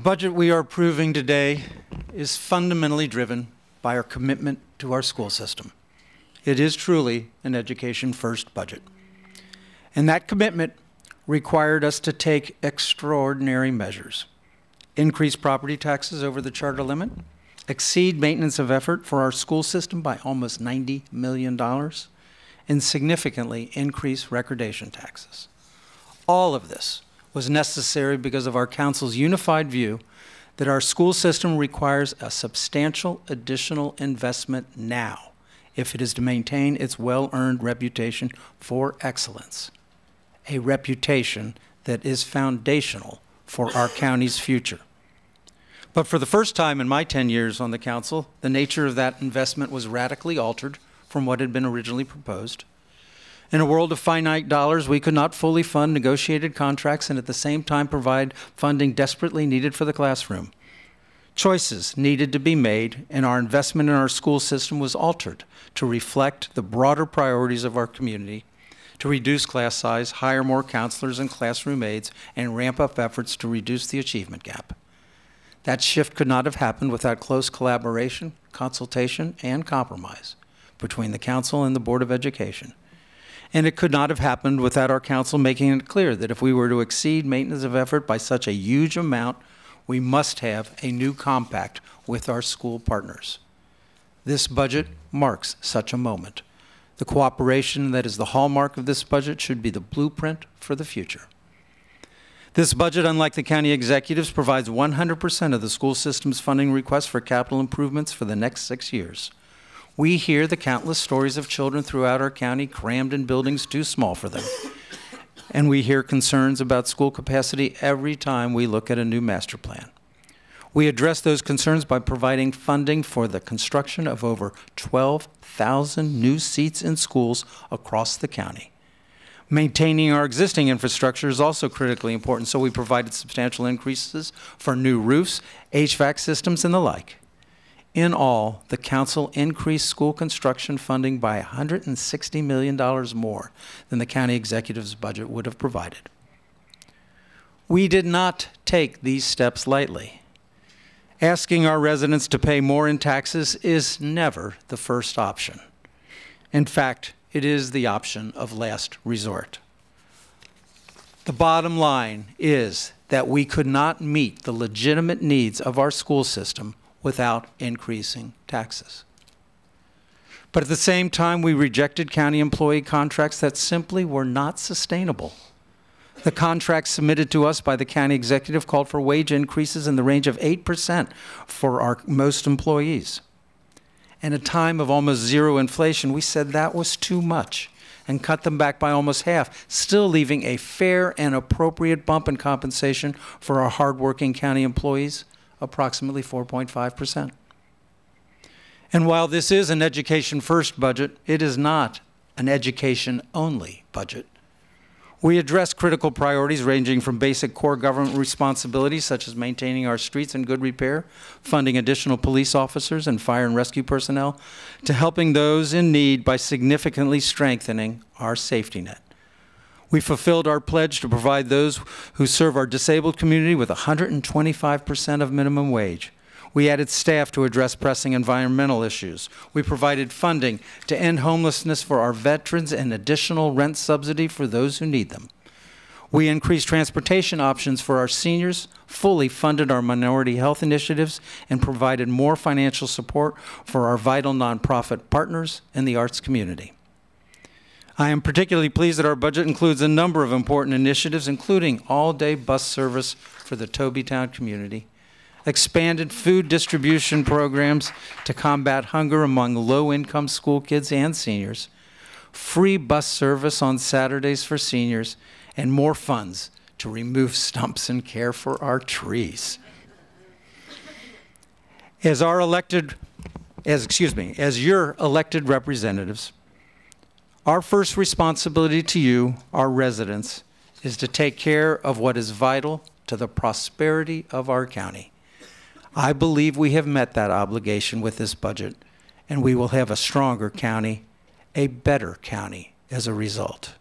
budget we are approving today is fundamentally driven by our commitment to our school system. It is truly an education-first budget. And that commitment required us to take extraordinary measures. Increase property taxes over the charter limit, exceed maintenance of effort for our school system by almost $90 million, and significantly increase recordation taxes. All of this was necessary because of our council's unified view that our school system requires a substantial additional investment now if it is to maintain its well-earned reputation for excellence, a reputation that is foundational for our county's future. But for the first time in my 10 years on the council, the nature of that investment was radically altered from what had been originally proposed. In a world of finite dollars, we could not fully fund negotiated contracts and at the same time provide funding desperately needed for the classroom. Choices needed to be made, and our investment in our school system was altered to reflect the broader priorities of our community, to reduce class size, hire more counselors and classroom aides, and ramp up efforts to reduce the achievement gap. That shift could not have happened without close collaboration, consultation, and compromise between the council and the Board of Education. And it could not have happened without our council making it clear that if we were to exceed maintenance of effort by such a huge amount, we must have a new compact with our school partners. This budget marks such a moment. The cooperation that is the hallmark of this budget should be the blueprint for the future. This budget, unlike the county executives, provides 100% of the school system's funding requests for capital improvements for the next 6 years. We hear the countless stories of children throughout our county crammed in buildings too small for them. And we hear concerns about school capacity every time we look at a new master plan. We address those concerns by providing funding for the construction of over 12,000 new seats in schools across the county. Maintaining our existing infrastructure is also critically important, so we provided substantial increases for new roofs, HVAC systems, and the like. In all, the council increased school construction funding by $160 million more than the county executive's budget would have provided. We did not take these steps lightly. Asking our residents to pay more in taxes is never the first option. In fact, it is the option of last resort. The bottom line is that we could not meet the legitimate needs of our school system without increasing taxes. But at the same time, we rejected county employee contracts that simply were not sustainable. The contracts submitted to us by the county executive called for wage increases in the range of 8% for our most employees. In a time of almost zero inflation, we said that was too much and cut them back by almost half, still leaving a fair and appropriate bump in compensation for our hardworking county employees, approximately 4.5%. And while this is an education-first budget, it is not an education-only budget. We address critical priorities ranging from basic core government responsibilities such as maintaining our streets in good repair, funding additional police officers and fire and rescue personnel, to helping those in need by significantly strengthening our safety net. We fulfilled our pledge to provide those who serve our disabled community with 125% of minimum wage. We added staff to address pressing environmental issues. We provided funding to end homelessness for our veterans and additional rent subsidy for those who need them. We increased transportation options for our seniors, fully funded our minority health initiatives, and provided more financial support for our vital nonprofit partners in the arts community. I am particularly pleased that our budget includes a number of important initiatives, including all-day bus service for the Tobytown community, expanded food distribution programs to combat hunger among low-income school kids and seniors, free bus service on Saturdays for seniors, and more funds to remove stumps and care for our trees. As your elected representatives, our first responsibility to you, our residents, is to take care of what is vital to the prosperity of our county. I believe we have met that obligation with this budget, and we will have a stronger county, a better county as a result.